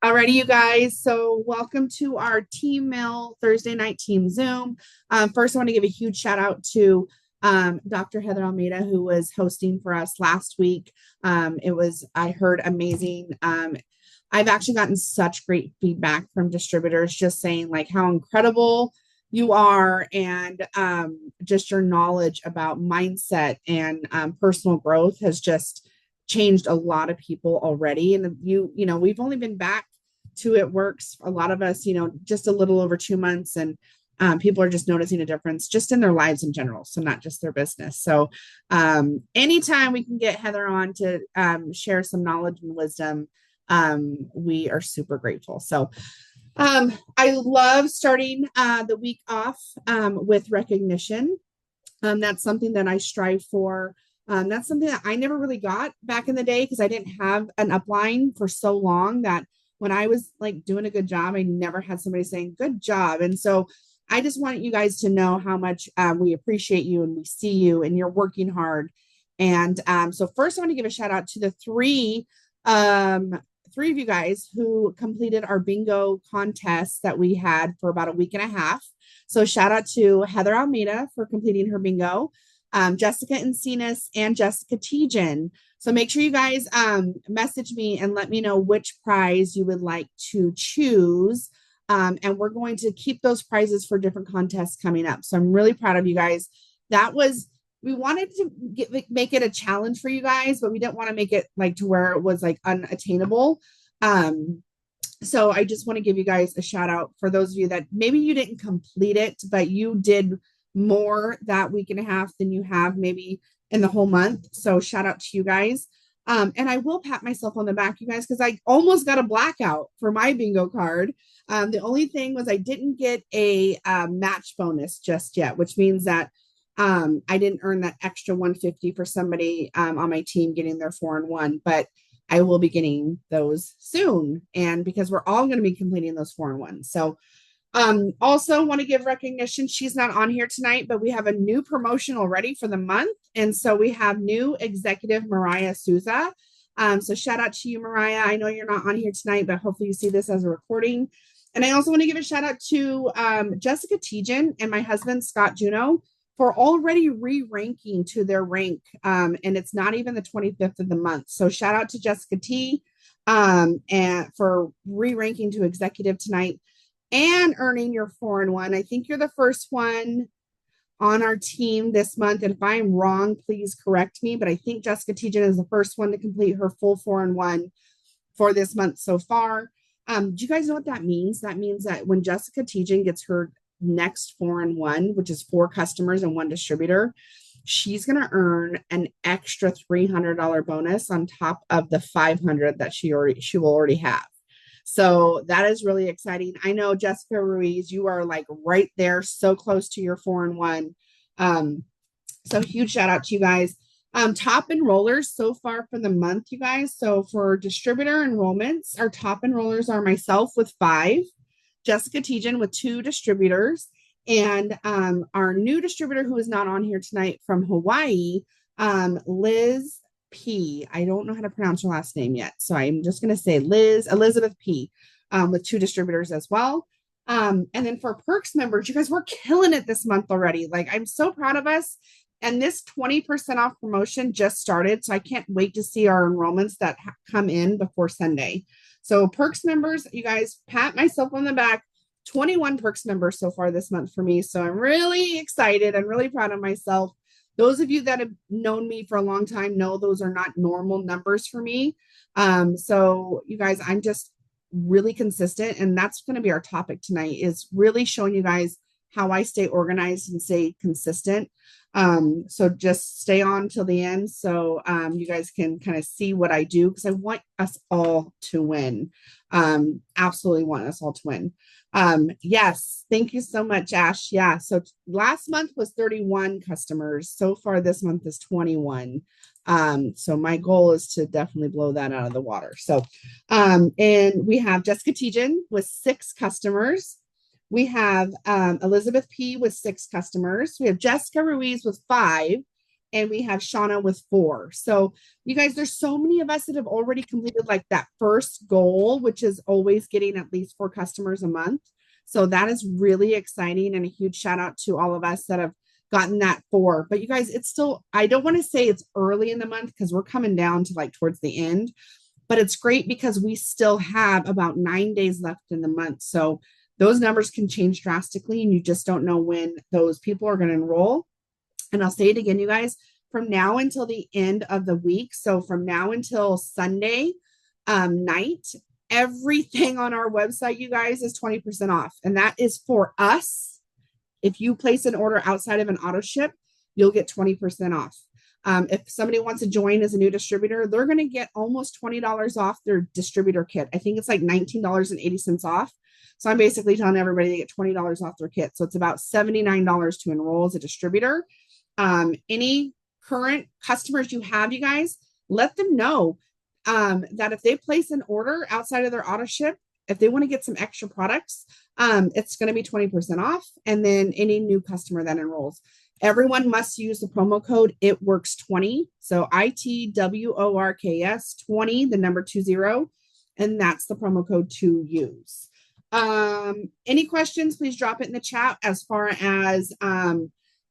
Alrighty, you guys. So, welcome to our Team Mill Thursday night Team Zoom. First, I want to give a huge shout out to Dr. Heather Almeida, who was hosting for us last week. I heard amazing. I've actually gotten such great feedback from distributors just saying like how incredible you are and just your knowledge about mindset and personal growth has just changed a lot of people already. And we've only been back to It Works. A lot of us, just a little over 2 months, and people are just noticing a difference just in their lives in general. So not just their business. So anytime we can get Heather on to share some knowledge and wisdom, we are super grateful. So I love starting the week off with recognition. That's something that I strive for. That's something that I never really got back in the day because I didn't have an upline for so long that when I was like doing a good job, I never had somebody saying good job. And so I just want you guys to know how much we appreciate you and we see you and you're working hard. And so first I want to give a shout out to the three of you guys who completed our bingo contest that we had for about a week and a half. So shout out to Heather Almeida for completing her bingo, Jessica Encinas, and Jessica Tejan. So make sure you guys message me and let me know which prize you would like to choose. And we're going to keep those prizes for different contests coming up. So I'm really proud of you guys. We wanted to make it a challenge for you guys, but we didn't want to make it like to where it was like unattainable. So I just want to give you guys a shout out for those of you that maybe you didn't complete it, but you did more that week and a half than you have maybe in the whole month. So shout out to you guys. And I will pat myself on the back, you guys, because I almost got a blackout for my bingo card. The only thing was I didn't get a match bonus just yet, which means that I didn't earn that extra 150 for somebody on my team getting their 4-1, but I will be getting those soon. And because we're all going to be completing those 4-1. So also want to give recognition. She's not on here tonight, but we have a new promotion already for the month. And so we have new executive Mariah Souza. So shout out to you, Mariah. I know you're not on here tonight, but hopefully you see this as a recording. And I also want to give a shout out to Jessica Tejan and my husband, Scott Juno, for already re-ranking to their rank. And it's not even the 25th of the month. So shout out to Jessica T and for re-ranking to executive tonight and earning your 4-1. I think you're the first one on our team this month. And if I'm wrong, please correct me. But I think Jessica Tejan is the first one to complete her full 4-1 for this month so far. Do you guys know what that means? That means that when Jessica Tejan gets her next 4-1, which is 4 customers and 1 distributor, she's going to earn an extra $300 bonus on top of the 500 that she will already have. So that is really exciting. I know Jessica Ruiz, you are like right there, so close to your 4-1. So huge shout out to you guys. Top enrollers so far for the month, you guys. So for distributor enrollments, our top enrollers are myself with 5, Jessica Tejan with 2 distributors, and our new distributor who is not on here tonight from Hawaii, Liz P. I don't know how to pronounce her last name yet, so I'm just going to say Elizabeth P. With 2 distributors as well. And then for Perks members, you guys, we're killing it this month already. Like, I'm so proud of us. And this 20% off promotion just started, so I can't wait to see our enrollments that come in before Sunday. So Perks members, you guys, pat myself on the back. 21 Perks members so far this month for me. So I'm really excited. I'm really proud of myself. Those of you that have known me for a long time know those are not normal numbers for me. So you guys, I'm just really consistent. And that's going to be our topic tonight, is really showing you guys how I stay organized and stay consistent. So just stay on till the end so you guys can kind of see what I do, because I want us all to win. Absolutely want us all to win. Yes, thank you so much, Ash. Yeah, so last month was 31 customers. So far this month is 21. So my goal is to definitely blow that out of the water. So and we have Jessica Tejan with 6 customers. We have Elizabeth P with 6 customers. We have Jessica Ruiz with 5, and we have Shauna with 4. So you guys, there's so many of us that have already completed like that first goal, which is always getting at least 4 customers a month. So that is really exciting, and a huge shout out to all of us that have gotten that 4. But you guys, it's still, I don't want to say it's early in the month because we're coming down to like towards the end, but it's great because we still have about 9 days left in the month. So those numbers can change drastically, and you just don't know when those people are going to enroll. And I'll say it again, you guys, from now until the end of the week. So from now until Sunday night, everything on our website, you guys, is 20% off. And that is for us. If you place an order outside of an auto ship, you'll get 20% off. If somebody wants to join as a new distributor, they're going to get almost $20 off their distributor kit. I think it's like $19.80 off. So I'm basically telling everybody they get $20 off their kit. So it's about $79 to enroll as a distributor. Any current customers you have, you guys, let them know that if they place an order outside of their auto ship, if they want to get some extra products, it's going to be 20% off. And then any new customer that enrolls, everyone must use the promo code ITWORKS20. So ITWORKS 20, the number 20, and that's the promo code to use. Any questions, please drop it in the chat as far as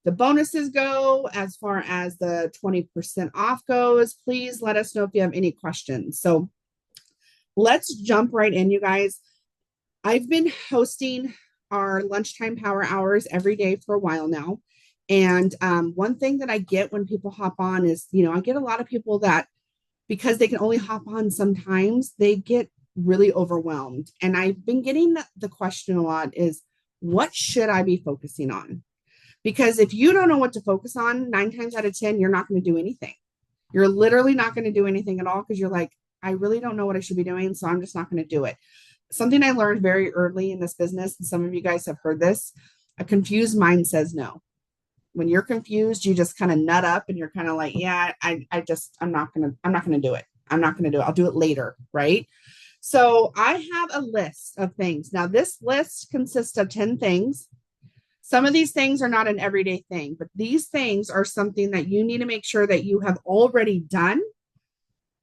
the bonuses go, as far as the 20% off goes. Please let us know if you have any questions. So let's jump right in, you guys. I've been hosting our lunchtime power hours every day for a while now. And one thing that I get when people hop on is, I get a lot of people that, because they can only hop on sometimes, they get really overwhelmed. And I've been getting the question a lot is, what should I be focusing on? Because if you don't know what to focus on, 9 times out of 10, you're not going to do anything. You're literally not going to do anything at all because you're like, I really don't know what I should be doing, so I'm just not going to do it. Something I learned very early in this business, and some of you guys have heard this, a confused mind says no. When you're confused, you just kind of nut up and you're kind of like, yeah, I'm not going to do it. I'm not going to do it. I'll do it later. Right. So I have a list of things. Now this list consists of 10 things. Some of these things are not an everyday thing, but these things are something that you need to make sure that you have already done,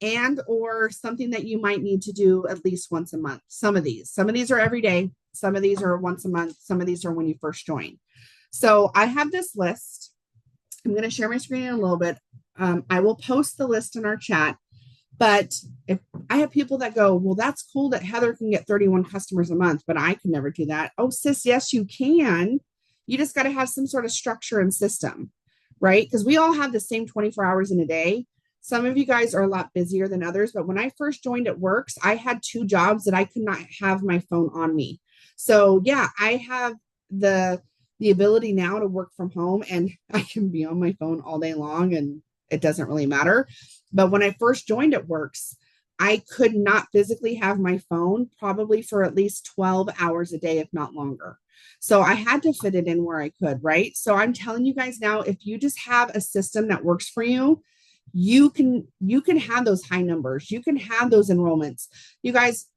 and or something that you might need to do at least once a month. Some of these are every day. Some of these are once a month. Some of these are when you first join. So I have this list. I'm going to share my screen in a little bit. I will post the list in our chat. But if I have people that go, well, that's cool that Heather can get 31 customers a month, but I can never do that. Oh, sis, yes, you can. You just got to have some sort of structure and system, right? Because we all have the same 24 hours in a day. Some of you guys are a lot busier than others, but when I first joined at Works, I had 2 jobs that I could not have my phone on me. So yeah, I have the ability now to work from home, and I can be on my phone all day long and it doesn't really matter. But when I first joined at Works, I could not physically have my phone probably for at least 12 hours a day, if not longer. So I had to fit it in where I could, right? So I'm telling you guys now, if you just have a system that works for you, you can have those high numbers. You can have those enrollments. You guys,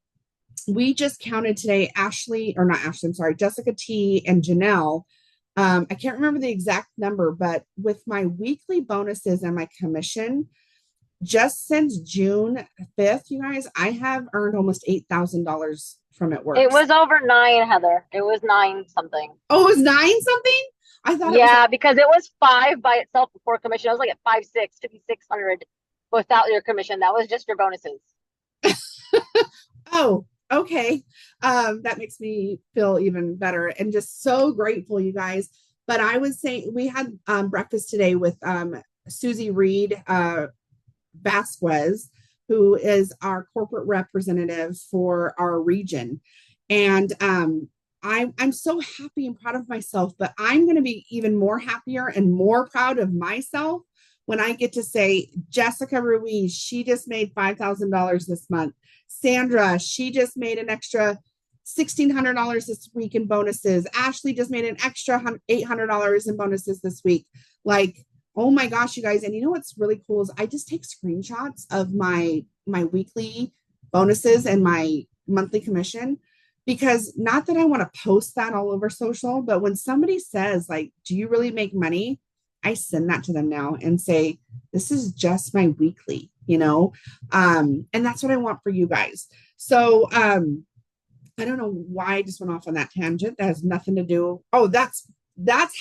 we just counted today, Jessica T and Janelle. I can't remember the exact number, but with my weekly bonuses and my commission, just since June 5th, you guys, I have earned almost $8,000 from it Works. It was over 9, Heather. It was 9 something. Oh, it was 9 something? I thought it was because it was 5 by itself before commission. I was like at 5.6 to be 600 without your commission. That was just your bonuses. Oh, okay. That makes me feel even better and just so grateful, you guys. But I was saying, we had breakfast today with Susie Reed Vasquez, who is our corporate representative for our region. And I'm so happy and proud of myself, but I'm going to be even more happier and more proud of myself when I get to say, Jessica Ruiz, she just made $5,000 this month. Sandra, she just made an extra $1,600 this week in bonuses. Ashley just made an extra $800 in bonuses this week. Like, oh my gosh, you guys. And you know what's really cool is I just take screenshots of my weekly bonuses and my monthly commission, because not that I want to post that all over social, but when somebody says, like, do you really make money? I send that to them now and say, this is just my weekly, and that's what I want for you guys. So, I don't know why I just went off on that tangent. That has nothing to do. Oh, that's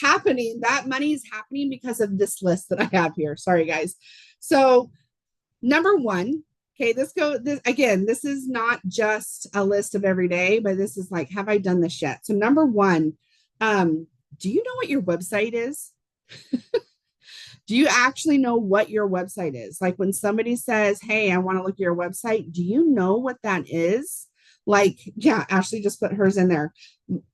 happening. That money is happening because of this list that I have here. Sorry, guys. So, number one, okay, this again, this is not just a list of every day, but this is like, have I done this yet? So, number one, do you know what your website is? Do you actually know what your website is? Like when somebody says, hey, I want to look at your website, do you know what that is? Like, yeah, Ashley just put hers in there.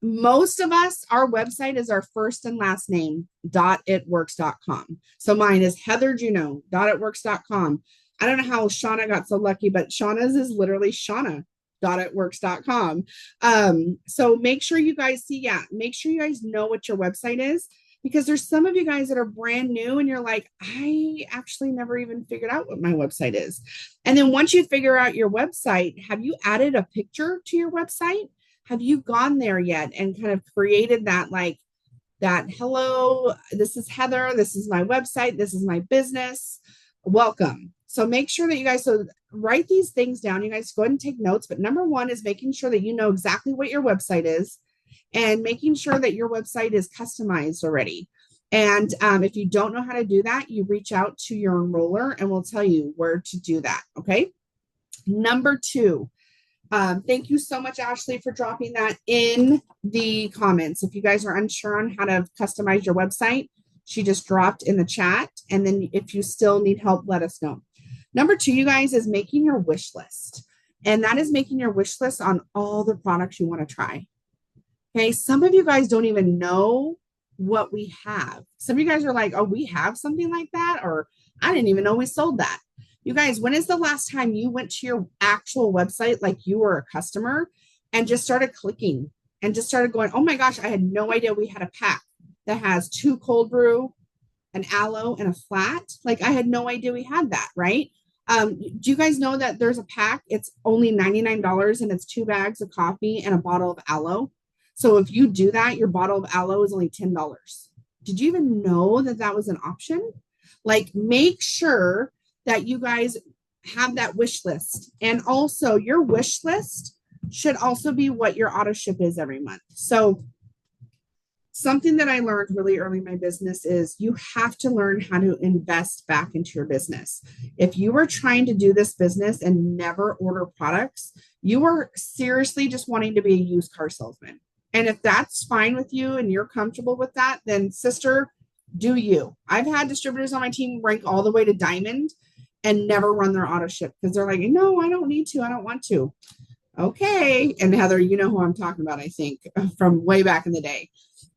Most of us, our website is our first and last name, .itworks.com. So mine is Heather Juneau, .itworks.com. I don't know how Shauna got so lucky, but Shauna's is literally Shauna.itworks.com. So make sure you guys make sure you guys know what your website is, because there's some of you guys that are brand new and you're like, I actually never even figured out what my website is. And then once you figure out your website, have you added a picture to your website? Have you gone there yet and kind of created that, like that, hello, this is Heather, this is my website, this is my business, welcome. So make sure that you guys, so write these things down. You guys go ahead and take notes. But number one is making sure that you know exactly what your website is and making sure that your website is customized already. And if you don't know how to do that, you reach out to your enroller and we'll tell you where to do that. Okay. Number two, thank you so much, Ashley, for dropping that in the comments. If you guys are unsure on how to customize your website, she just dropped in the chat. And then if you still need help, let us know. Number two, you guys, is making your wish list. And that is making your wish list on all the products you want to try. Okay. Some of you guys don't even know what we have. Some of you guys are like, oh, we have something like that, or I didn't even know we sold that. You guys, when is the last time you went to your actual website like you were a customer and just started clicking and just started going, oh my gosh, I had no idea we had a pack that has 2 cold brew, an aloe, and a flat. Like I had no idea we had that, right? Do you guys know that there's a pack? It's only $99 and it's 2 bags of coffee and a bottle of aloe. So if you do that, your bottle of aloe is only $10. Did you even know that that was an option? Like make sure that you guys have that wish list. And also your wish list should also be what your auto ship is every month. So something that I learned really early in my business is you have to learn how to invest back into your business. If you are trying to do this business and never order products, you are seriously just wanting to be a used car salesman. And if that's fine with you and you're comfortable with that, then sister, do you. I've had distributors on my team rank all the way to diamond and never run their auto ship because they're like, no, I don't need to. I don't want to. Okay. And Heather, you know who I'm talking about, I think, from way back in the day.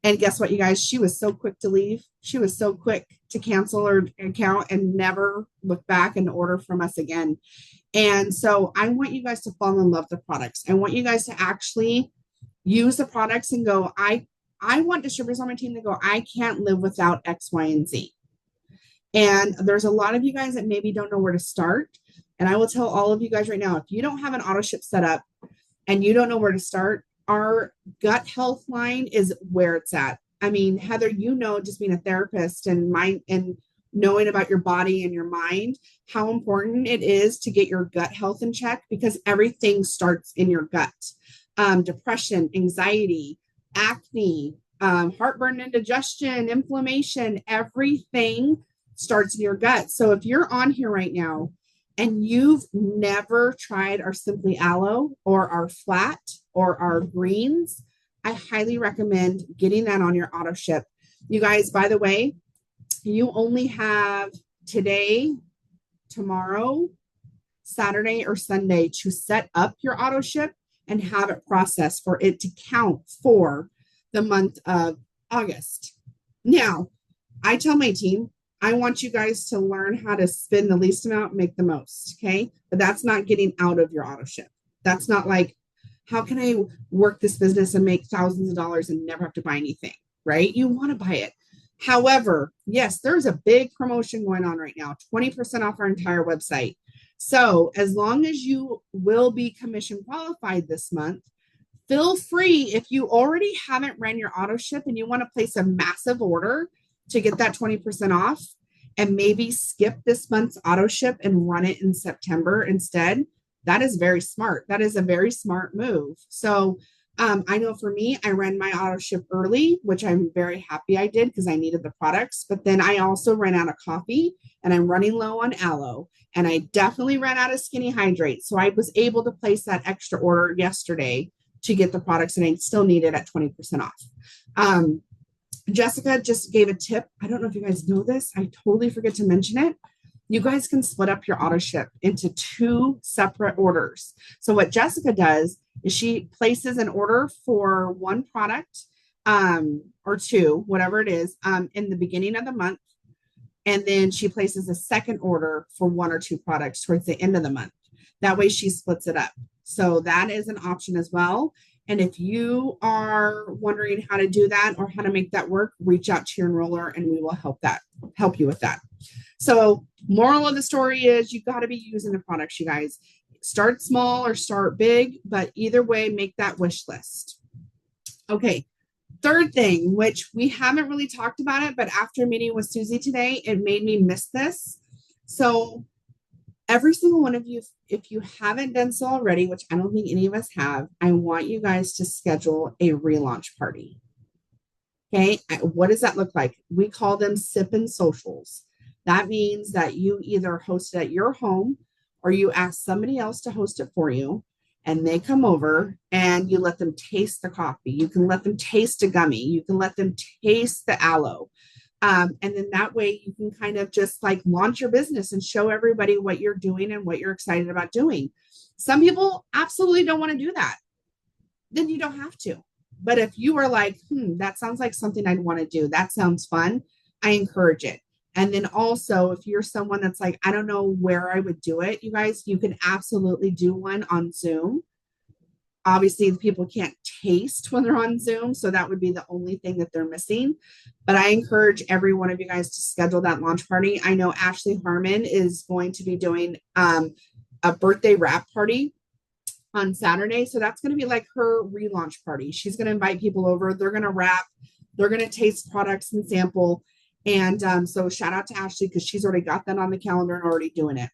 And guess what, you guys? She was so quick to leave. She was so quick to cancel her account and never look back and order from us again. And so I want you guys to fall in love with the products. I want you guys to actually use the products and go, I want distributors on my team to go, I can't live without X, Y, and Z. And there's a lot of you guys that maybe don't know where to start. And I will tell all of you guys right now, if you don't have an auto ship set up and you don't know where to start, our gut health line is where it's at. I mean, Heather, just being a therapist and knowing about your body and your mind, how important it is to get your gut health in check because everything starts in your gut. Depression, anxiety, acne, heartburn, indigestion, inflammation, everything starts in your gut. So if you're on here right now and you've never tried our Simply Aloe or our flat or our greens, I highly recommend getting that on your auto ship. You guys, by the way, you only have today, tomorrow, Saturday, or Sunday to set up your auto ship and have it processed for it to count for the month of August. Now, I tell my team, I want you guys to learn how to spend the least amount, make the most, okay? But that's not getting out of your auto ship. That's not like, how can I work this business and make thousands of dollars and never have to buy anything, right? You want to buy it. However, yes, there's a big promotion going on right now, 20% off our entire website. So as long as you will be commission qualified this month, feel free, if you already haven't ran your auto ship and you want to place a massive order, to get that 20% off and maybe skip this month's auto ship and run it in September instead, that is very smart. That is a very smart move. So I know for me, I ran my auto ship early, which I'm very happy I did because I needed the products. But then I also ran out of coffee and I'm running low on aloe. And I definitely ran out of Skinny Hydrate. So I was able to place that extra order yesterday to get the products and I still need it at 20% off. Jessica just gave a tip. I don't know if you guys know this. I totally forget to mention it. You guys can split up your auto ship into 2 separate orders. So what Jessica does is she places an order for 1 product or 2, whatever it is, in the beginning of the month. And then she places a second order for 1 or 2 products towards the end of the month. That way she splits it up. So that is an option as well. And if you are wondering how to do that or how to make that work, reach out to your enroller and we will help you with that. So moral of the story is you got to be using the products, you guys. Start small or start big, but either way, make that wish list. Okay. Third thing, which we haven't really talked about it, but after meeting with Susie today, it made me miss this. So every single one of you, if you haven't done so already, which I don't think any of us have, I want you guys to schedule a relaunch party. Okay. What does that look like? We call them sip and socials. That means that you either host it at your home or you ask somebody else to host it for you and they come over and you let them taste the coffee. You can let them taste a gummy. You can let them taste the aloe. And then that way you can kind of just like launch your business and show everybody what you're doing and what you're excited about doing. Some people absolutely don't want to do that. Then you don't have to. But if you are like, that sounds like something I'd want to do. That sounds fun. I encourage it. And then also, if you're someone that's like, I don't know where I would do it, you guys, you can absolutely do one on Zoom. Obviously, the people can't taste when they're on Zoom, so that would be the only thing that they're missing. But I encourage every one of you guys to schedule that launch party. I know Ashley Harmon is going to be doing a birthday wrap party on Saturday. So that's going to be like her relaunch party. She's going to invite people over. They're going to wrap. They're going to taste products and sample. And so shout out to Ashley because she's already got that on the calendar and already doing it.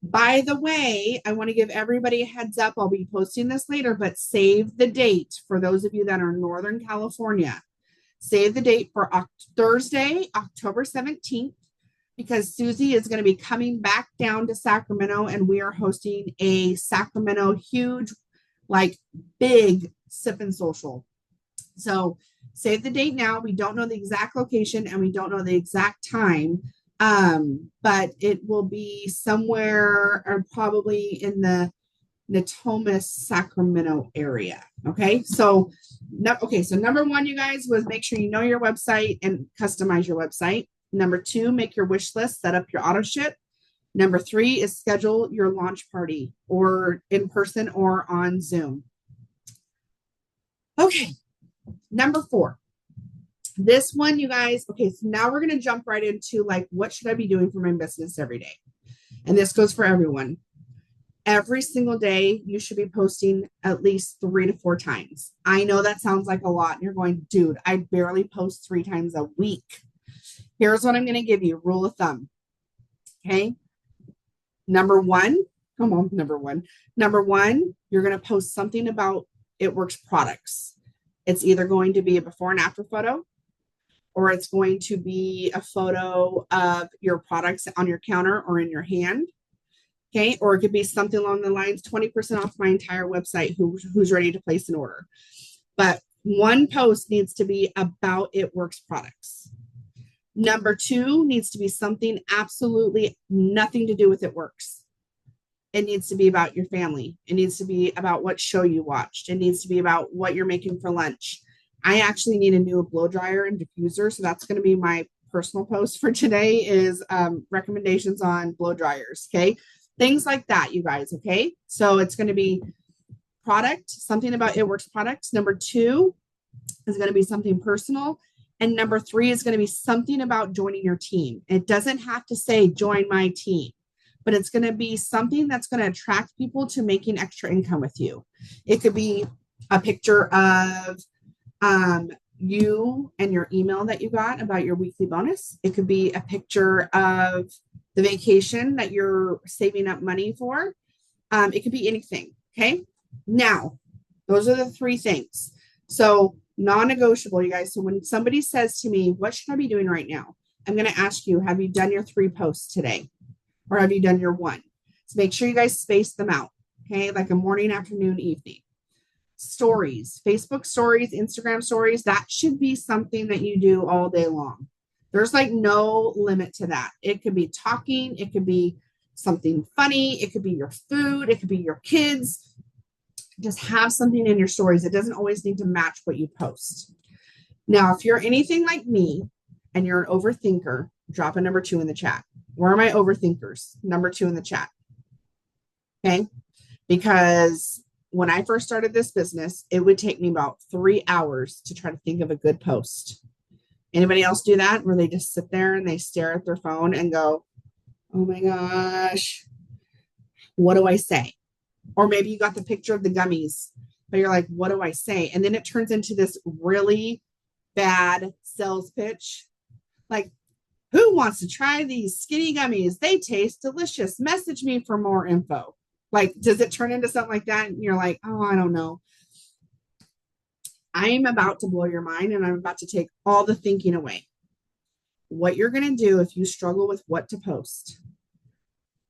By the way, I want to give everybody a heads up. I'll be posting this later, but save the date for those of you that are in Northern California. Save the date for Thursday, October 17th, because Susie is going to be coming back down to Sacramento and we are hosting a Sacramento huge, like big sip and social. So save the date now. We don't know the exact location and we don't know the exact time. But it will be somewhere or probably in the Natomas, Sacramento area. Okay. So number 1, you guys, was make sure you know your website and customize your website. Number 2, make your wish list, set up your auto ship. Number 3 is schedule your launch party or in person or on Zoom. Okay. Number 4. This one, you guys, okay, so now we're going to jump right into like, what should I be doing for my business every day? And this goes for everyone. Every single day, you should be posting at least 3 to 4 times. I know that sounds like a lot. And you're going, dude, I barely post 3 times a week. Here's what I'm going to give you, rule of thumb. Okay. Number one, you're going to post something about It Works products. It's either going to be a before and after photo, or it's going to be a photo of your products on your counter or in your hand. Okay. Or it could be something along the lines, 20% off my entire website, who's ready to place an order. But one post needs to be about It Works products. Number 2 needs to be something absolutely nothing to do with It Works. It needs to be about your family. It needs to be about what show you watched. It needs to be about what you're making for lunch. I actually need a new blow dryer and diffuser. So that's going to be my personal post for today is recommendations on blow dryers. Okay. Things like that, you guys. Okay. So it's going to be product, something about It Works products. Number 2 is going to be something personal. And number 3 is going to be something about joining your team. It doesn't have to say join my team, but it's going to be something that's going to attract people to making extra income with you. It could be a picture of you and your email that you got about your weekly bonus. It could be a picture of the vacation that you're saving up money for. It could be anything. Okay. Now, those are the three things. So, non-negotiable, you guys. So, when somebody says to me, what should I be doing right now? I'm going to ask you, have you done your 3 posts today? Or have you done your 1? So, make sure you guys space them out. Okay. Like a morning, afternoon, evening. Stories, Facebook stories, Instagram stories, that should be something that you do all day long. There's like no limit to that. It could be talking, it could be something funny, it could be your food, it could be your kids. Just have something in your stories. It doesn't always need to match what you post. Now, if you're anything like me and you're an overthinker, drop a number 2 in the chat. Where are my overthinkers? Number 2 in the chat. Okay. Because when I first started this business, it would take me about 3 hours to try to think of a good post. Anybody else do that where they just sit there and they stare at their phone and go, oh my gosh, what do I say? Or maybe you got the picture of the gummies, but you're like, what do I say? And then it turns into this really bad sales pitch. Like, who wants to try these skinny gummies? They taste delicious. Message me for more info. Like, does it turn into something like that? And you're like, oh, I don't know. I'm about to blow your mind and I'm about to take all the thinking away. What you're going to do if you struggle with what to post,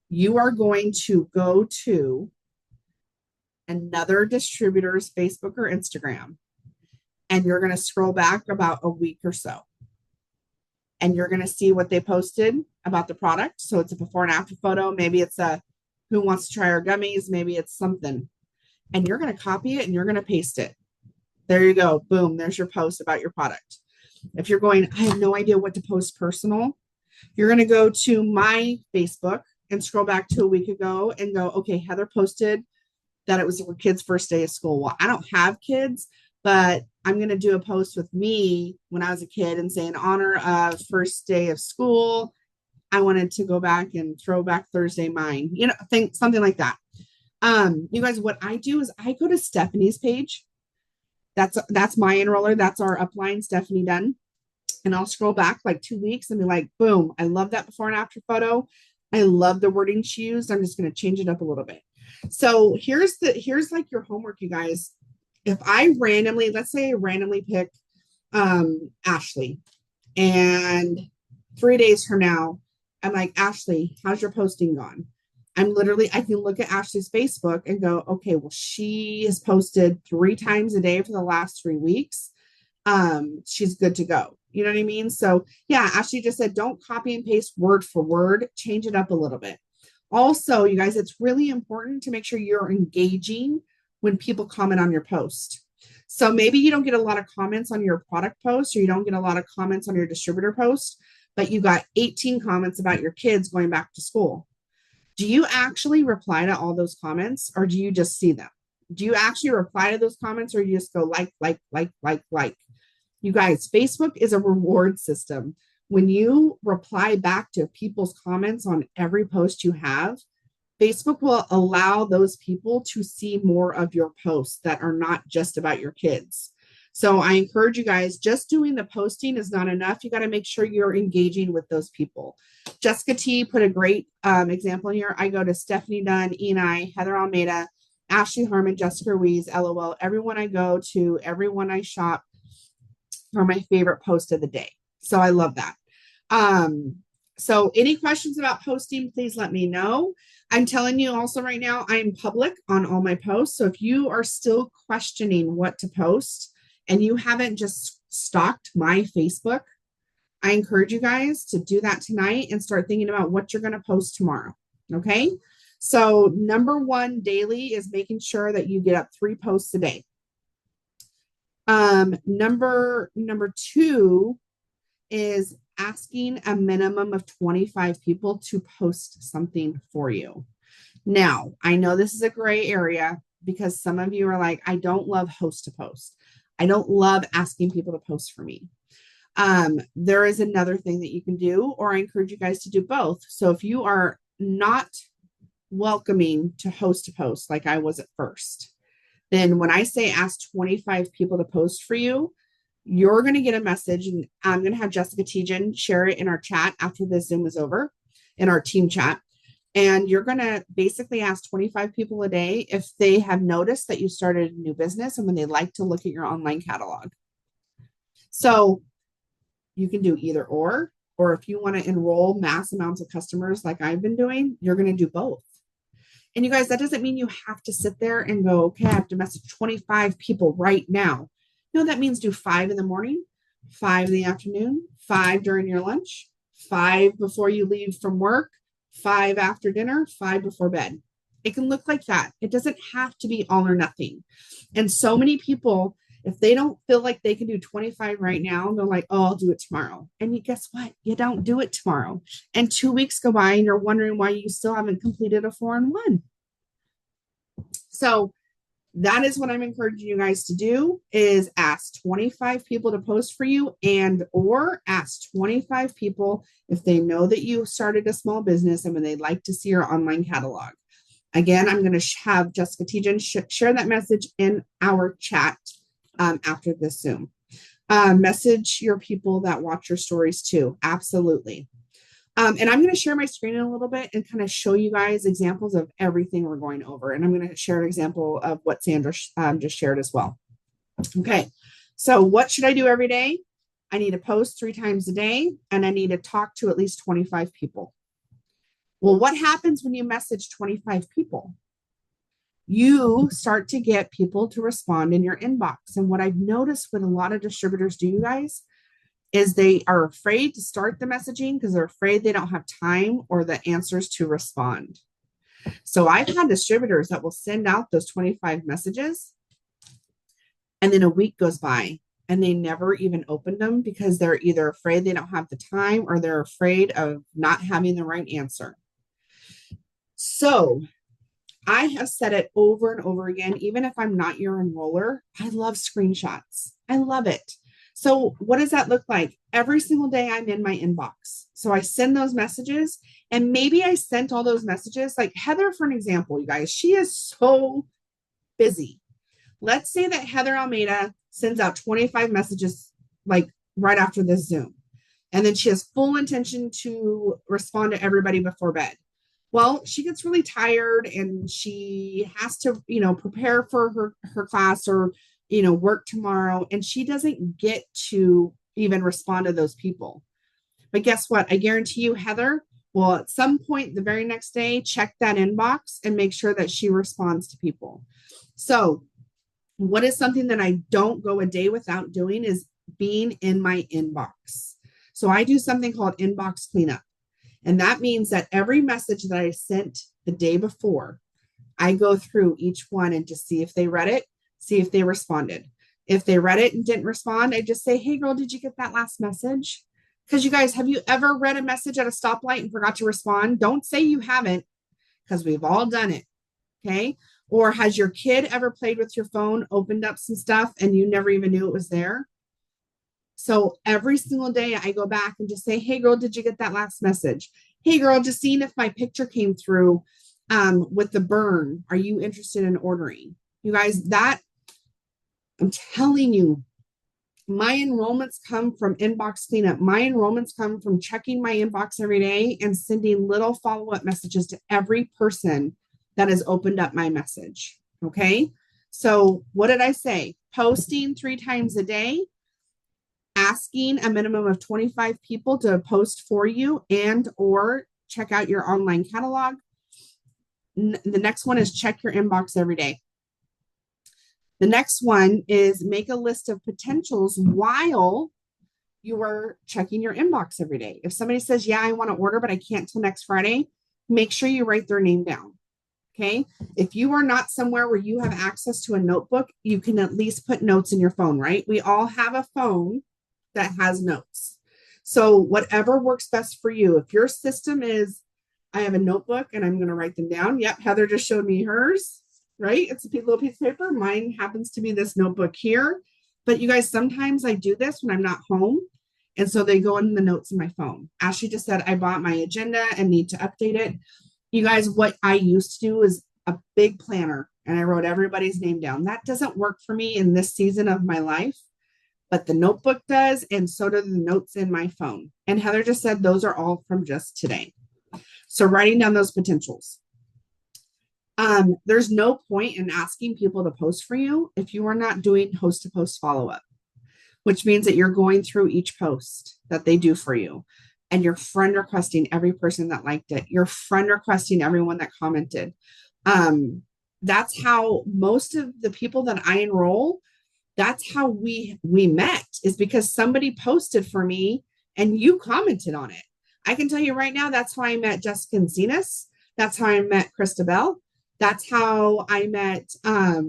you are going to go to another distributor's Facebook or Instagram, and you're going to scroll back about a week or so. And you're going to see what they posted about the product. So it's a before and after photo. Maybe it's a who wants to try our gummies. Maybe it's something. And you're going to copy it and you're going to paste it. There you go. Boom. There's your post about your product. If you're going, I have no idea what to post personal, you're going to go to my Facebook and scroll back to a week ago and go, okay, Heather posted that it was her kid's first day of school. Well, I don't have kids, but I'm going to do a post with me when I was a kid and say in honor of first day of school, I wanted to go back and throw back Thursday mine, think something like that. You guys, what I do is I go to Stephanie's page. That's my enroller. That's our upline, Stephanie Dunn. And I'll scroll back like 2 weeks and be like, boom, I love that before and after photo. I love the wording she used. I'm just going to change it up a little bit. So here's like your homework, you guys. If I randomly, let's say I randomly pick Ashley, and 3 days from now, I'm like, Ashley, how's your posting gone? I can look at Ashley's Facebook and go, okay, well, she has posted 3 times a day for the last 3 weeks. She's good to go. You know what I mean? So yeah, Ashley just said, don't copy and paste word for word, change it up a little bit. Also, you guys, it's really important to make sure you're engaging when people comment on your post. So maybe you don't get a lot of comments on your product post, or you don't get a lot of comments on your distributor post, but you got 18 comments about your kids going back to school. Do you actually reply to all those comments, or do you just see them? Do you actually reply to those comments, or you just go like? You guys, Facebook is a reward system. When you reply back to people's comments on every post you have, Facebook will allow those people to see more of your posts that are not just about your kids. So I encourage you guys, just doing the posting is not enough. You got to make sure you're engaging with those people. Jessica T put a great example in here. I go to Stephanie Dunn, Enai, Heather Almeida, Ashley Harmon, Jessica Ruiz, LOL. Everyone I go to, everyone I shop are my favorite post of the day. So I love that. So any questions about posting, please let me know. I'm telling you also right now, I'm public on all my posts. So if you are still questioning what to post and you haven't just stalked my Facebook, I encourage you guys to do that tonight and start thinking about what you're going to post tomorrow. Okay. So number 1 daily is making sure that you get up 3 posts a day. Number 2 is asking a minimum of 25 people to post something for you. Now, I know this is a gray area because some of you are like, I don't love host to post. I don't love asking people to post for me. There is another thing that you can do, or I encourage you guys to do both. So if you are not welcoming to host to post like I was at first, then when I say ask 25 people to post for you, you're going to get a message, and I'm going to have Jessica Tejan share it in our chat after this Zoom is over, in our team chat. And you're going to basically ask 25 people a day if they have noticed that you started a new business and when they like to look at your online catalog. So you can do either or if you want to enroll mass amounts of customers like I've been doing, you're going to do both. And you guys, that doesn't mean you have to sit there and go, okay, I have to message 25 people right now. No, that means do 5 in the morning, 5 in the afternoon, 5 during your lunch, 5 before you leave from work, 5 after dinner, 5 before bed. It can look like that. It doesn't have to be all or nothing. And so many people, if they don't feel like they can do 25 right now, they're like, oh, I'll do it tomorrow. And you guess what? You don't do it tomorrow. And 2 weeks go by and you're wondering why you still haven't completed a 4-in-1. So that is what I'm encouraging you guys to do, is ask 25 people to post for you, and or ask 25 people if they know that you started a small business and when they'd like to see your online catalog. Again, I'm going to have Jessica Tejan share that message in our chat after this Zoom. Message your people that watch your stories too. Absolutely. And I'm going to share my screen in a little bit and kind of show you guys examples of everything we're going over. And I'm going to share an example of what Sandra just shared as well. Okay. So what should I do every day? I need to post 3 times a day, and I need to talk to at least 25 people. Well, what happens when you message 25 people? You start to get people to respond in your inbox. And what I've noticed with a lot of distributors do, you guys, is they are afraid to start the messaging because they're afraid they don't have time or the answers to respond. So I've had distributors that will send out those 25 messages, and then a week goes by and they never even opened them because they're either afraid they don't have the time or they're afraid of not having the right answer. So I have said it over and over again, even if I'm not your enroller, I love screenshots. I love it. So what does that look like? Every single day I'm in my inbox. So I send those messages, and maybe I sent all those messages, like Heather, for an example, you guys, she is so busy. Let's say that Heather Almeida sends out 25 messages like right after this Zoom. And then she has full intention to respond to everybody before bed. Well, she gets really tired and she has to, prepare for her class or, work tomorrow. And she doesn't get to even respond to those people. But guess what? I guarantee you, Heather will at some point the very next day check that inbox and make sure that she responds to people. So what is something that I don't go a day without doing is being in my inbox. So I do something called inbox cleanup. And that means that every message that I sent the day before, I go through each one and just see if they read it, see if they responded. If they read it and didn't respond, I just say, hey girl, did you get that last message? Because you guys, have you ever read a message at a stoplight and forgot to respond? Don't say you haven't, because we've all done it. Okay. Or has your kid ever played with your phone, opened up some stuff, and you never even knew it was there? So every single day I go back and just say, hey girl, did you get that last message? Hey girl, just seeing if my picture came through with the burn. Are you interested in ordering? You guys, that I'm telling you, my enrollments come from inbox cleanup. My enrollments come from checking my inbox every day and sending little follow-up messages to every person that has opened up my message. Okay. So what did I say? Posting 3 times a day, asking a minimum of 25 people to post for you and or check out your online catalog. The next one is check your inbox every day. The next one is make a list of potentials while you are checking your inbox every day. If somebody says, yeah, I want to order, but I can't till next Friday, make sure you write their name down. Okay. If you are not somewhere where you have access to a notebook, you can at least put notes in your phone, right? We all have a phone that has notes. So whatever works best for you. If your system is, I have a notebook and I'm going to write them down. Yep. Heather just showed me hers, right? It's a little piece of paper. Mine happens to be this notebook here. But you guys, sometimes I do this when I'm not home. And so they go in the notes in my phone. Ashley just said, I bought my agenda and need to update it. You guys, what I used to do is a big planner and I wrote everybody's name down. That doesn't work for me in this season of my life. but the notebook does, and so do the notes in my phone. And Heather just said those are all from just today. So writing down those potentials. There's no point in asking people to post for you if you are not doing host to post follow up, which means that you're going through each post that they do for you and you're friend requesting every person that liked it. You're friend requesting everyone that commented. That's how most of the people that I enroll, that's how we met, is because somebody posted for me and you commented on it. I can tell you right now, that's how I met Jessica and Zenas. That's how I met Christabel. That's how I met, well,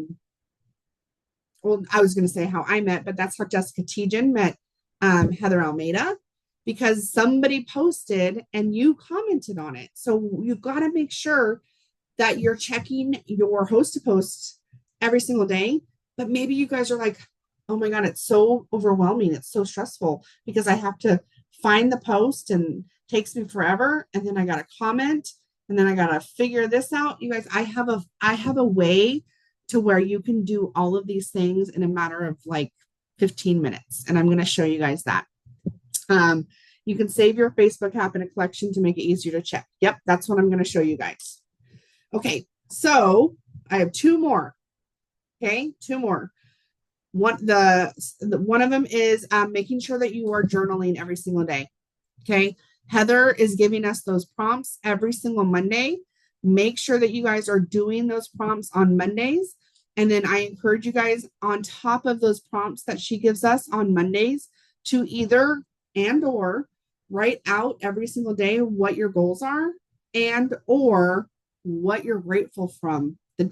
I was going to say how I met, but that's how Jessica Tejan met Heather Almeida, because somebody posted and you commented on it. So you've got to make sure that you're checking your host to post every single day. But maybe you guys are like, oh my God, it's so overwhelming. It's so stressful because I have to find the post and it takes me forever. And then I got to comment and then I got to figure this out. You guys, I have a way to where you can do all of these things in a matter of like 15 minutes. And I'm going to show you guys that. You can save your Facebook app in a collection to make it easier to check. Yep, that's what I'm going to show you guys. Okay, so I have two more. Okay, two more. One of them is making sure that you are journaling every single day. Okay, Heather is giving us those prompts every single Monday. Make sure that you guys are doing those prompts on Mondays. And then I encourage you guys, on top of those prompts that she gives us on Mondays, to either and or write out every single day what your goals are and or what you're grateful from the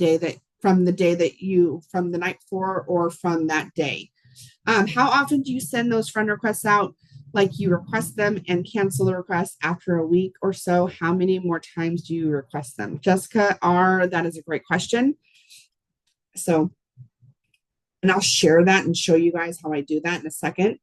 night before or from that day. How often do you send those friend requests out? Like you request them and cancel the request after a week or so. How many more times do you request them? Jessica R., that is a great question. So, and I'll share that and show you guys how I do that in a second.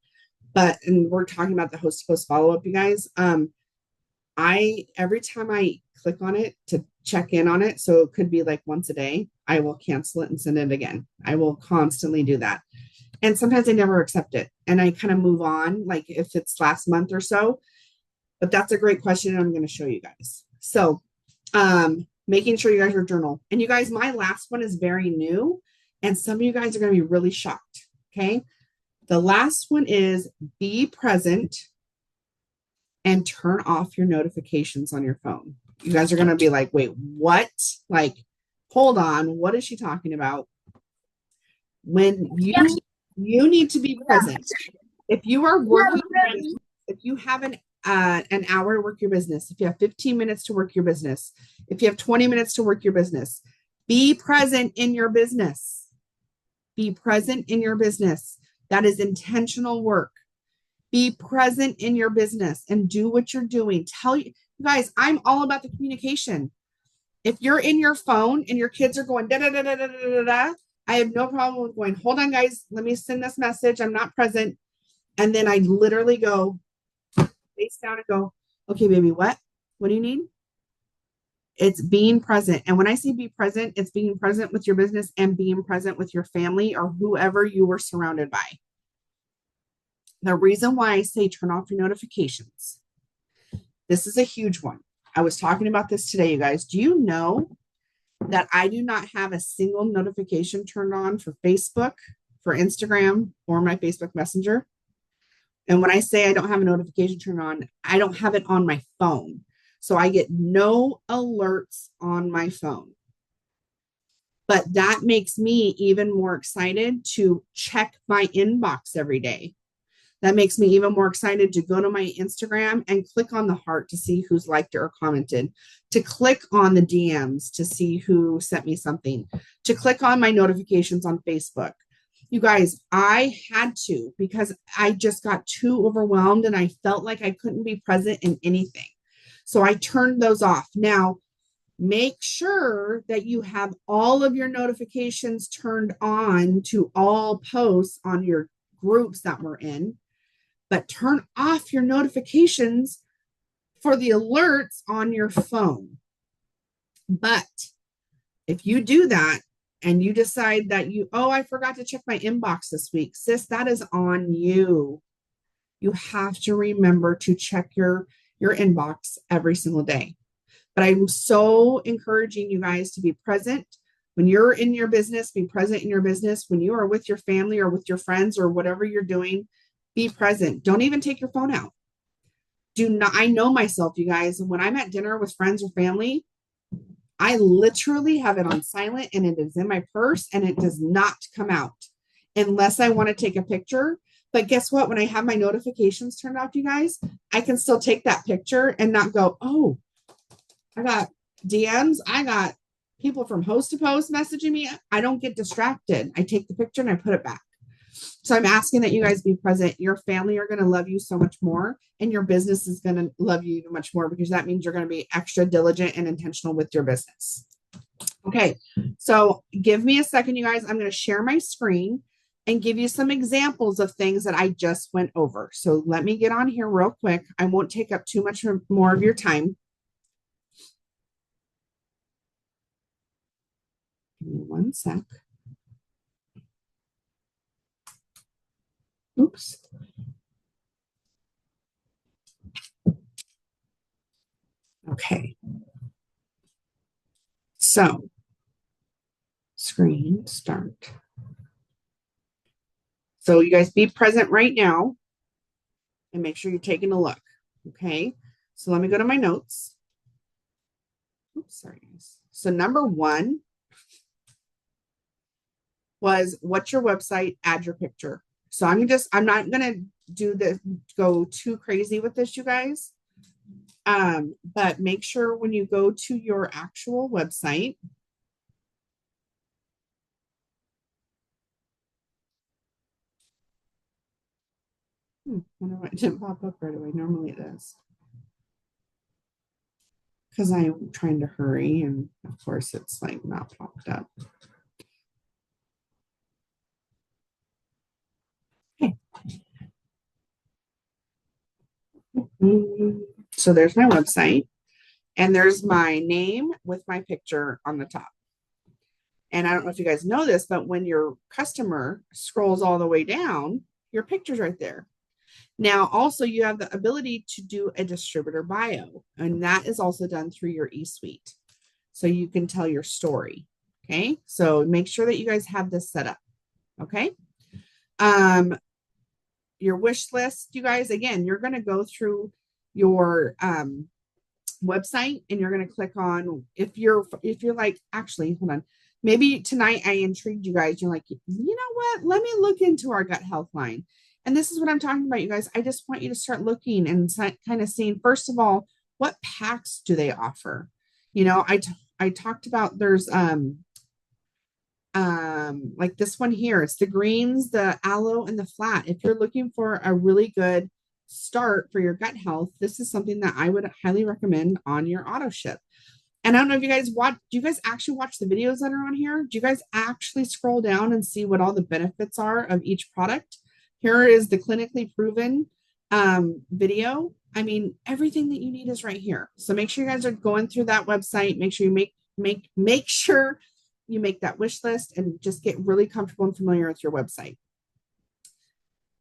And we're talking about the host to post follow-up, you guys. Every time I click on it to check in on it, so it could be like once a day, I will cancel it and send it again. I will constantly do that. And sometimes I never accept it and I kind of move on, like if it's last month or so. But that's a great question and I'm going to show you guys. So making sure you guys are journal. And you guys, my last one is very new and some of you guys are going to be really shocked. Okay. The last one is be present and turn off your notifications on your phone. You guys are going to be like, wait, what? Like, hold on. What is she talking about? When you need to be present. If you are working, if you have an hour to work your business, if you have 15 minutes to work your business, if you have 20 minutes to work your business, be present in your business. Be present in your business. That is intentional work. Be present in your business and do what you're doing. Tell you guys, I'm all about the communication. If you're in your phone and your kids are going da da da da da da da, I have no problem with going, hold on, guys, let me send this message. I'm not present. And then I literally go face down and go, okay, baby, what? What do you need? It's being present. And when I say be present, it's being present with your business and being present with your family or whoever you were surrounded by. The reason why I say turn off your notifications, this is a huge one. I was talking about this today, you guys. Do you know that I do not have a single notification turned on for Facebook, for Instagram, or my Facebook Messenger? And when I say I don't have a notification turned on, I don't have it on my phone. So I get no alerts on my phone. But that makes me even more excited to check my inbox every day. That makes me even more excited to go to my Instagram and click on the heart to see who's liked it or commented, to click on the DMs to see who sent me something, to click on my notifications on Facebook. You guys, I had to because I just got too overwhelmed and I felt like I couldn't be present in anything. So I turned those off. Now, make sure that you have all of your notifications turned on to all posts on your groups that we're in. But turn off your notifications for the alerts on your phone. But if you do that and you decide that oh, I forgot to check my inbox this week, sis, that is on you. You have to remember to check your inbox every single day. But I'm so encouraging you guys to be present when you're in your business, be present in your business. When you are with your family or with your friends or whatever you're doing, be present. Don't even take your phone out. Do not, I know myself, you guys, when I'm at dinner with friends or family, I literally have it on silent and it is in my purse and it does not come out unless I want to take a picture. But guess what? When I have my notifications turned off, you guys, I can still take that picture and not go, oh, I got DMs. I got people from host to post messaging me. I don't get distracted. I take the picture and I put it back. So I'm asking that you guys be present. Your family are going to love you so much more, and your business is going to love you much more, because that means you're going to be extra diligent and intentional with your business. Okay, so give me a second, you guys. I'm going to share my screen and give you some examples of things that I just went over. So let me get on here real quick. I won't take up too much more of your time. Give me one sec. Oops. Okay. So, screen start. So you guys be present right now and make sure you're taking a look. Okay. So let me go to my notes. Oops, sorry guys. So number 1 was, what's your website? Add your picture. So I'm not gonna go too crazy with this, you guys. But make sure when you go to your actual website, wonder why it didn't pop up right away. Normally it does. Because I'm trying to hurry, and of course it's like not popped up. Okay. So there's my website, and there's my name with my picture on the top. And I don't know if you guys know this, but when your customer scrolls all the way down, your picture's right there. Now, also, you have the ability to do a distributor bio, and that is also done through your eSuite. So you can tell your story. Okay. So make sure that you guys have this set up. Okay. Your wish list, you guys, again, you're going to go through your website and you're going to click on, if you're like, actually, hold on. Maybe tonight I intrigued you guys. You're like, you know what? Let me look into our gut health line. And this is what I'm talking about, you guys. I just want you to start looking and kind of seeing, first of all, what packs do they offer? You know, I talked about, there's like this one here. It's the greens, the aloe, and the flat. If you're looking for a really good start for your gut health, this is something that I would highly recommend on your auto ship. And I don't know if you guys do you guys actually watch the videos that are on here? Do you guys actually scroll down and see what all the benefits are of each product? Here is the clinically proven video. I mean, everything that you need is right here. So make sure you guys are going through that website. Make sure you make sure you make that wish list and just get really comfortable and familiar with your website.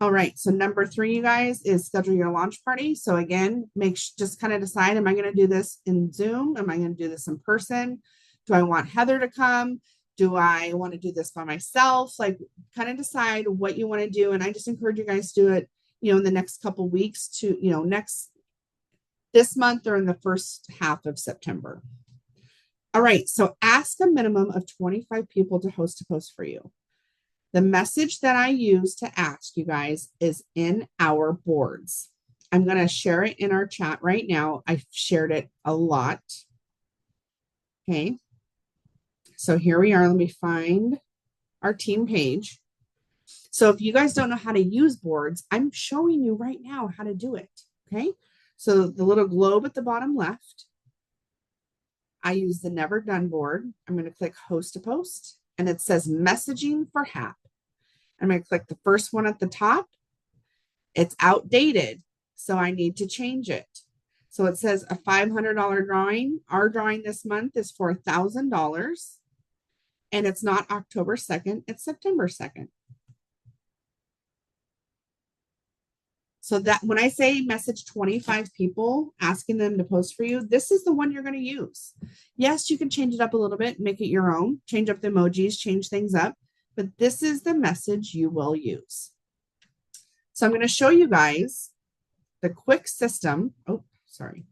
All right. So number 3, you guys, is schedule your launch party. So again, just kind of decide, am I going to do this in Zoom? Am I going to do this in person? Do I want Heather to come? Do I want to do this by myself? Like, kind of decide what you want to do. And I just encourage you guys to do it, in the next couple weeks to, this month or in the first half of September. All right. So ask a minimum of 25 people to host a post for you. The message that I use to ask you guys is in our boards. I'm going to share it in our chat right now. I've shared it a lot. Okay. So here we are. Let me find our team page. So if you guys don't know how to use boards, I'm showing you right now how to do it. Okay. So the little globe at the bottom left, I use the never done board. I'm going to click host a post, and it says messaging for HAP. I'm going to click the first one at the top. It's outdated, so I need to change it. So it says a $500 drawing. Our drawing this month is for $1,000. And it's not October 2nd, it's September 2nd. So that when I say message 25 people asking them to post for you, this is the one you're going to use. Yes, you can change it up a little bit, make it your own, change up the emojis, change things up, but this is the message you will use. So I'm going to show you guys the quick system. Oh, sorry.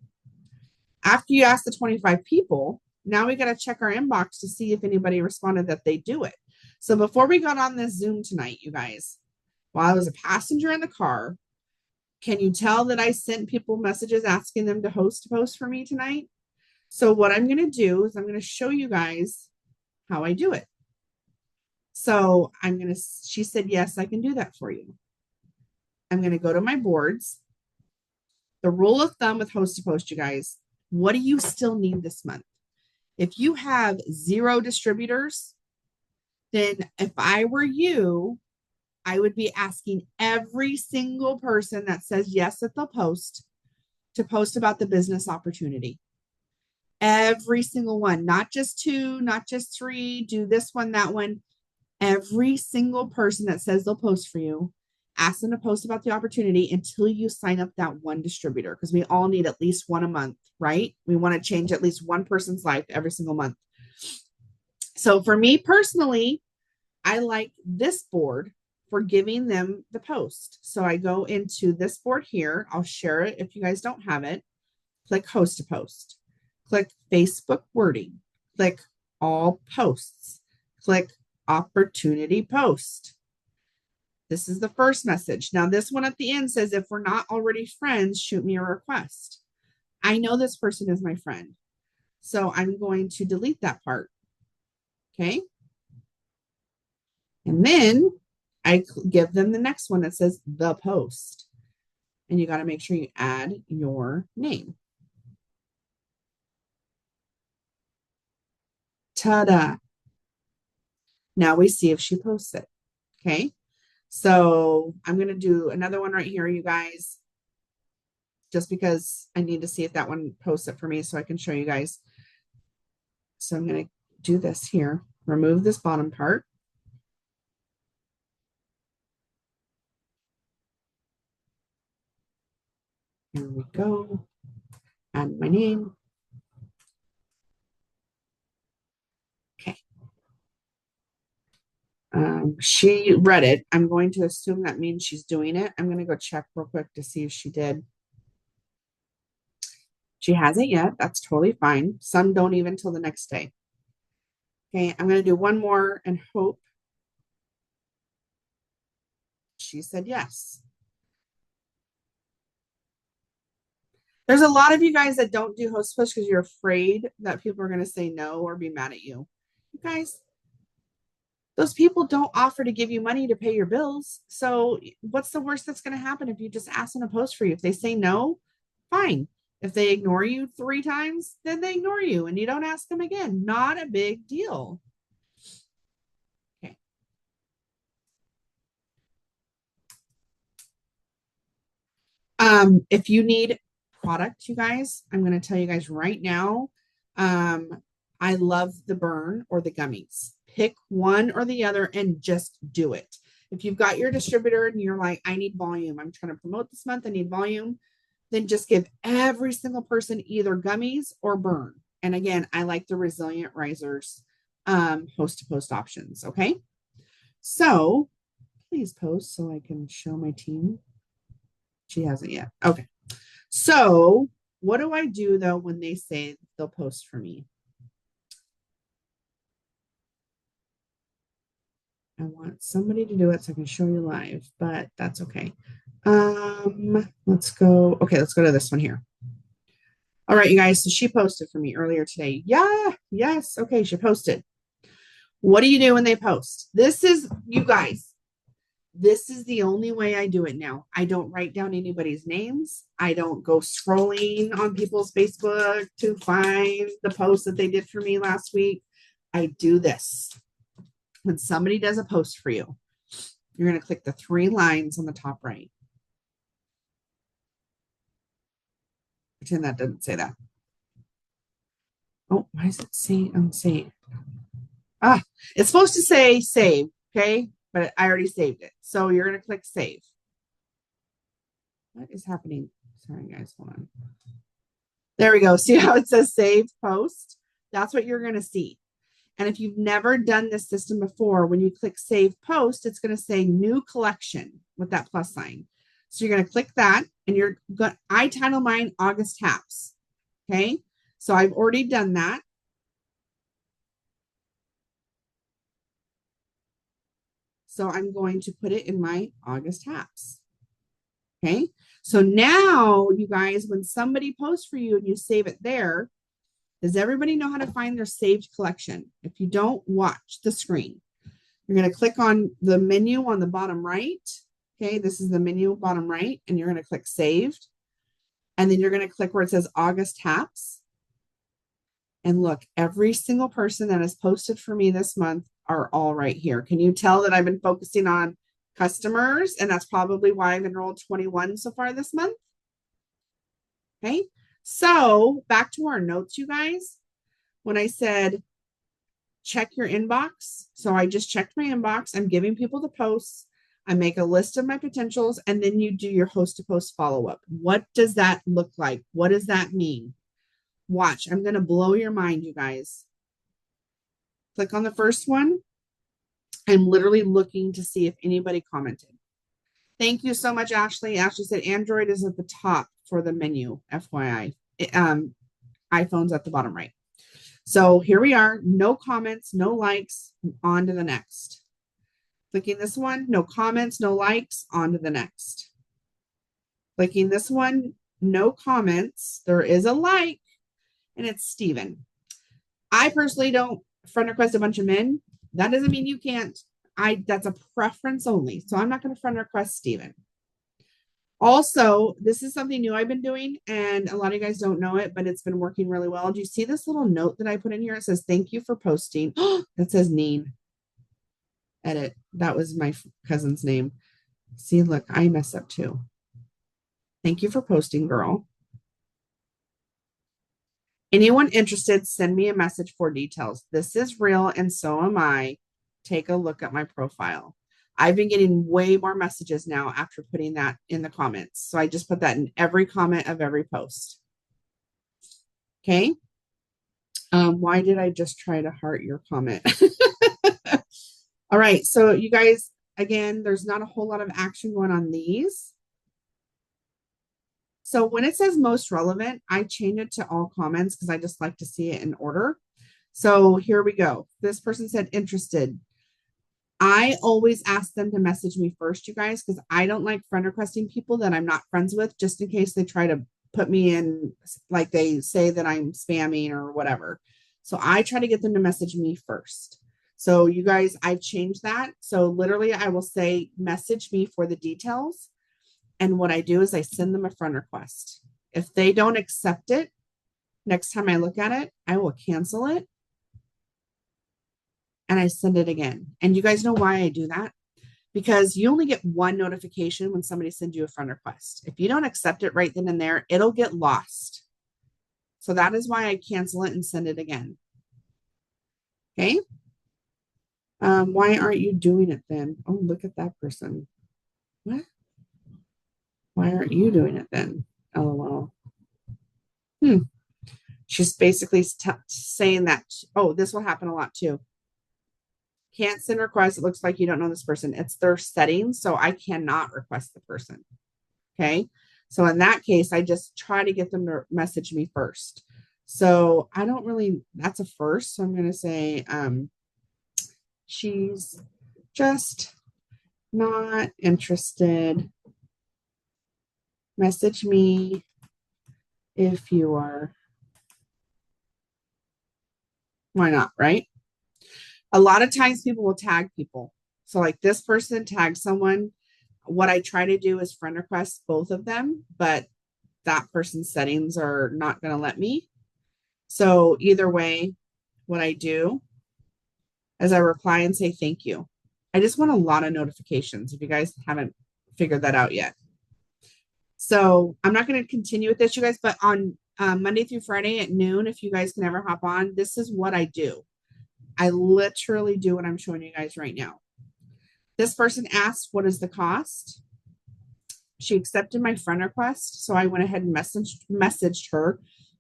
After you ask the 25 people, now we got to check our inbox to see if anybody responded that they do it. So before we got on this Zoom tonight, you guys, while I was a passenger in the car, can you tell that I sent people messages asking them to host a post for me tonight? So what I'm going to do is I'm going to show you guys how I do it. So she said, yes, I can do that for you. I'm going to go to my boards. The rule of thumb with host to post, you guys, what do you still need this month? If you have 0 distributors, then if I were you, I would be asking every single person that says yes that they'll post to post about the business opportunity. Every single one, not just 2, not just 3, do this one, that one. Every single person that says they'll post for you, ask them to post about the opportunity until you sign up that one distributor, because we all need at least one a month, right? We want to change at least one person's life every single month. So for me personally, I like this board for giving them the post. So I go into this board here. I'll share it if you guys don't have it. Click host to post. Click Facebook wording. Click all posts. Click opportunity post. This is the first message. Now this one at the end says, if we're not already friends, shoot me a request. I know this person is my friend, so I'm going to delete that part. Okay. And then I give them the next one that says the post. And you got to make sure you add your name. Ta-da. Now we see if she posts it. Okay. So I'm going to do another one right here, you guys, just because I need to see if that one posts it for me so I can show you guys. So I'm going to do this here. Remove this bottom part. Here we go. Add my name. Okay. She read it. I'm going to assume that means she's doing it. I'm going to go check real quick to see if she did. She hasn't yet. That's totally fine. Some don't even till the next day. Okay, I'm going to do one more and hope she said yes. There's a lot of you guys that don't do host push because you're afraid that people are going to say no or be mad at you. You guys, those people don't offer to give you money to pay your bills. So what's the worst that's going to happen if you just ask them to post for you? If they say no, fine. If they ignore you 3 times, then they ignore you and you don't ask them again. Not a big deal. Okay. If you need product, you guys, I'm going to tell you guys right now. I love the burn or the gummies. Pick one or the other and just do it. If you've got your distributor and you're like, I need volume, I'm trying to promote this month, I need volume, then just give every single person either gummies or burn. And again, I like the Resilient Risers host to post options. Okay. So please post so I can show my team. She hasn't yet. Okay. So what do I do though when they say they'll post for me? I want somebody to do it so I can show you live, but that's okay. Let's go. Okay, let's go to this one here. All right, you guys. So she posted for me earlier today. Yeah, yes. Okay, she posted. What do you do when they post? This is, you guys, this is the only way I do it now. I don't write down anybody's names. I don't go scrolling on people's Facebook to find the post that they did for me last week. I do this. When somebody does a post for you, you're going to click the 3 lines on the top right. Pretend that doesn't say that. Oh, why does it say unsaved? It's supposed to say save, okay? But I already saved it. So you're going to click save. What is happening? Sorry, guys, hold on. There we go. See how it says saved post? That's what you're going to see. And if you've never done this system before, when you click save post, it's going to say new collection with that plus sign. So you're going to click that and you're going, I title mine August Haps. Okay. So I've already done that. So I'm going to put it in my August Haps. Okay. So now you guys, when somebody posts for you and you save it there, does everybody know how to find their saved collection? If you don't, watch the screen. You're going to click on the menu on the bottom right. Okay, this is the menu bottom right, and you're going to click saved. And then you're going to click where it says August Haps. And look, every single person that has posted for me this month are all right here. Can you tell that I've been focusing on customers? And that's probably why I've enrolled 21 so far this month. Okay, so back to our notes, you guys. When I said check your inbox, so I just checked my inbox. I'm giving people the posts. I make a list of my potentials, and then you do your host to post follow up. What does that look like? What does that mean? Watch, I'm going to blow your mind, you guys. Click on the first one. I'm literally looking to see if anybody commented. Thank you so much, Ashley. Ashley said Android is at the top for the menu, FYI. iPhone's at the bottom right. So here we are. No comments, no likes. On to the next. Clicking this one, no comments, no likes. On to the next. Clicking this one, no comments. There is a like, and it's Steven. I personally don't friend request a bunch of men. That doesn't mean you can't. That's a preference only. So I'm not going to friend request Steven. Also, this is something new I've been doing, and a lot of you guys don't know it, but it's been working really well. Do you see this little note that I put in here? It says, thank you for posting. That says Neen. Edit. That was my cousin's name. See, look, I messed up too. Thank you for posting, girl. Anyone interested, send me a message for details. This is real, and so am I. Take a look at my profile. I've been getting way more messages now after putting that in the comments. So I just put that in every comment of every post. Okay. Why did I just try to heart your comment? All right. So you guys, again, there's not a whole lot of action going on these. So when it says most relevant, I change it to all comments because I just like to see it in order. So here we go. This person said interested. I always ask them to message me first, you guys, because I don't like friend requesting people that I'm not friends with, just in case they try to put me in, like they say that I'm spamming or whatever. So I try to get them to message me first. So you guys, I've changed that. So literally I will say, message me for the details. And what I do is I send them a friend request. If they don't accept it, next time I look at it, I will cancel it. And I send it again. And you guys know why I do that? Because you only get one notification when somebody sends you a friend request. If you don't accept it right then and there, it'll get lost. So that is why I cancel it and send it again. Okay. Why aren't you doing it then? Oh, look at that person. What? Why aren't you doing it then? LOL. She's basically saying that, oh, this will happen a lot too. Can't send requests. It looks like you don't know this person. It's their settings, so I cannot request the person. Okay. So in that case, I just try to get them to message me first. So I don't really, that's a first. So I'm going to say, she's just not interested. Message me if you are. Why not, right? A lot of times people will tag people. So like this person tags someone. What I try to do is friend request both of them, but that person's settings are not going to let me. So either way, what I do is I reply and say thank you. I just want a lot of notifications if you guys haven't figured that out yet. So I'm not going to continue with this, you guys, but on Monday through Friday at noon, if you guys can ever hop on, this is what I do. I literally do what I'm showing you guys right now. This person asked, what is the cost? She accepted my friend request. So I went ahead and messaged her,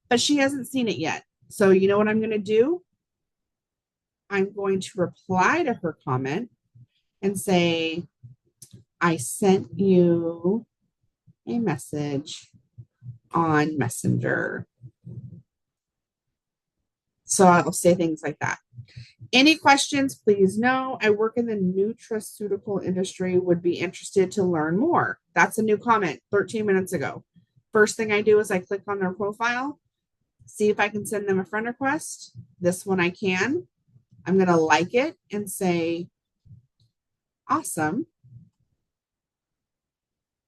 but she hasn't seen it yet. So you know what I'm going to do? I'm going to reply to her comment and say, I sent you a message on Messenger. So I'll say things like that. Any questions, please know. I work in the nutraceutical industry, would be interested to learn more. That's a new comment 13 minutes ago. First thing I do is I click on their profile, see if I can send them a friend request. This one I can. I'm going to like it and say, awesome.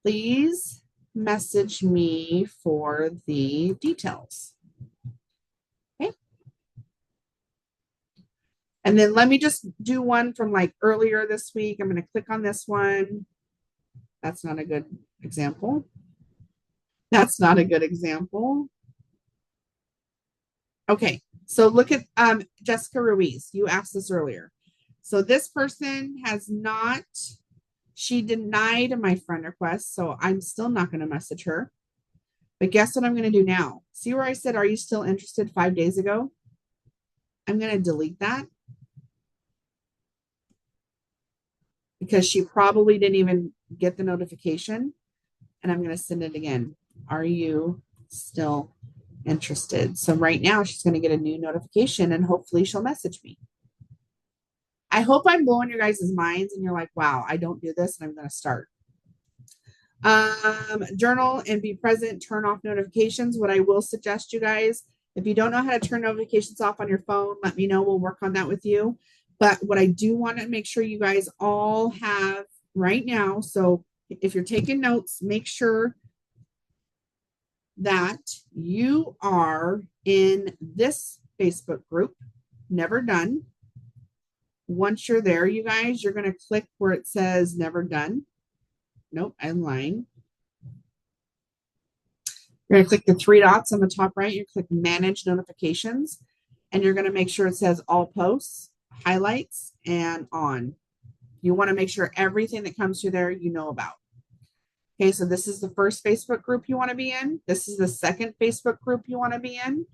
Please message me for the details. Okay. And then let me just do one from like earlier this week. I'm going to click on this one. That's not a good example. That's not a good example. Okay. So look at Jessica Ruiz. You asked this earlier. So this person has not, she denied my friend request. So I'm still not going to message her. But guess what I'm going to do now? See where I said, are you still interested 5 days ago? I'm going to delete that because she probably didn't even get the notification. And I'm going to send it again. Are you still interested? So right now she's going to get a new notification and hopefully she'll message me. I hope I'm blowing your guys' minds and you're like, wow, I don't do this and I'm going to start. Journal and be present, turn off notifications. What I will suggest you guys, if you don't know how to turn notifications off on your phone, let me know. We'll work on that with you. But what I do want to make sure you guys all have right now. So if you're taking notes, make sure that you are in this Facebook group, Never Done. Once you're there, you guys, you're going to click where it says Never Done. Nope, I'm lying. You're going to click the 3 dots on the top right. You click Manage Notifications, and you're going to make sure it says All Posts, Highlights, and On. You want to make sure everything that comes through there you know about. Okay, so this is the first Facebook group you want to be in. This is the second Facebook group you want to be in.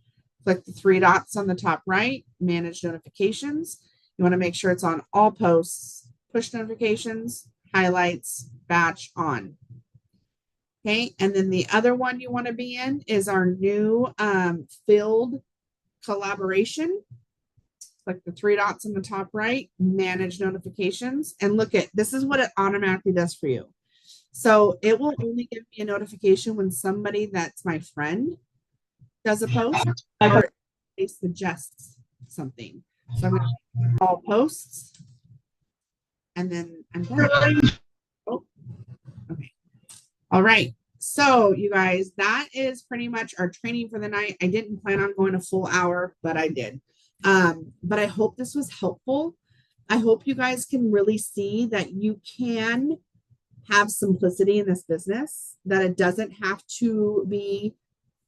Click the 3 dots on the top right, Manage Notifications. You want to make sure it's on All Posts, Push Notifications, Highlights, Batch, On. Okay, and then the other one you want to be in is our new field collaboration. Click the 3 dots on the top right, Manage Notifications, and look at, this is what it automatically does for you. So it will only give me a notification when somebody that's my friend does a post or they suggest something. So I'm going to all posts and then I'm done. Oh, okay. All right. So you guys, that is pretty much our training for the night. I didn't plan on going a full hour, but I did. But I hope this was helpful. I hope you guys can really see that you can have simplicity in this business, that it doesn't have to be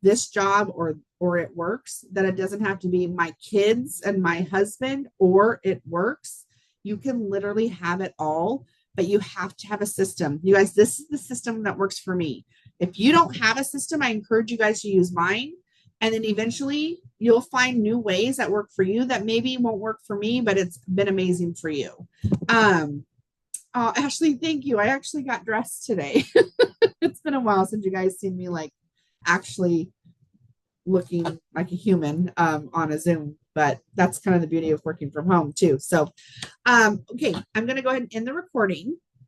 this job or it works, that it doesn't have to be my kids and my husband or it works. You can literally have it all, but you have to have a system. You guys, this is the system that works for me. If you don't have a system, I encourage you guys to use mine. And then eventually you'll find new ways that work for you that maybe won't work for me, but it's been amazing for you. Ashley, thank you. I actually got dressed today. It's been a while since you guys seen me like actually looking like a human on a Zoom, but that's kind of the beauty of working from home too. So, okay, I'm going to go ahead and end the recording.